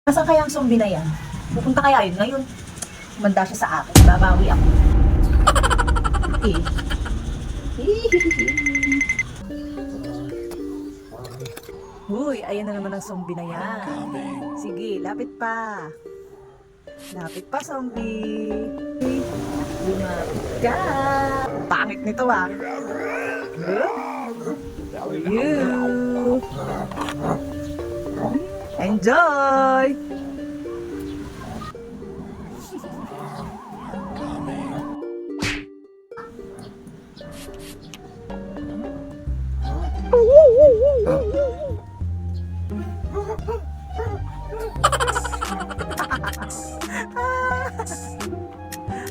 Nasaan kaya ang zombie na yan? Pupunta kaya yun ngayon? Manda siya sa akin. Babawi ako. Eh. Uy, ayan na naman ang zombie na yan. Sige, lapit pa. Lapit pa, zombie. Lumapit ka. Pangit nito ah. You. Enjoy!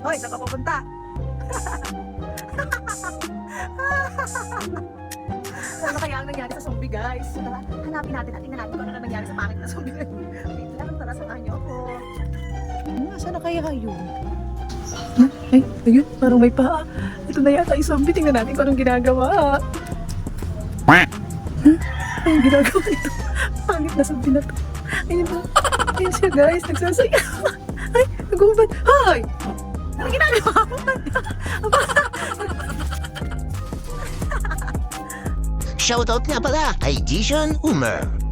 Hoy, saan ka pupunta? Ano kaya ang nangyari sa zombie, guys? Tara, hanapin natin at tingnan natin kung ano na nangyari sa pangit na zombie. Wait lang, tara, samahan niyo ako. Saan na kaya yun? Ay, ayun, parang may paa. Ito na yata yung zombie. Tingnan natin kung anong ginagawa. Anong ginagawa ito? Pangit na zombie na to. Ayun na. Ayun siya, guys. Nagsasaya. Ay, nag-ubad. Hoy! Anong ginagawa mo? Shoutout nga pala kay Jason Umer.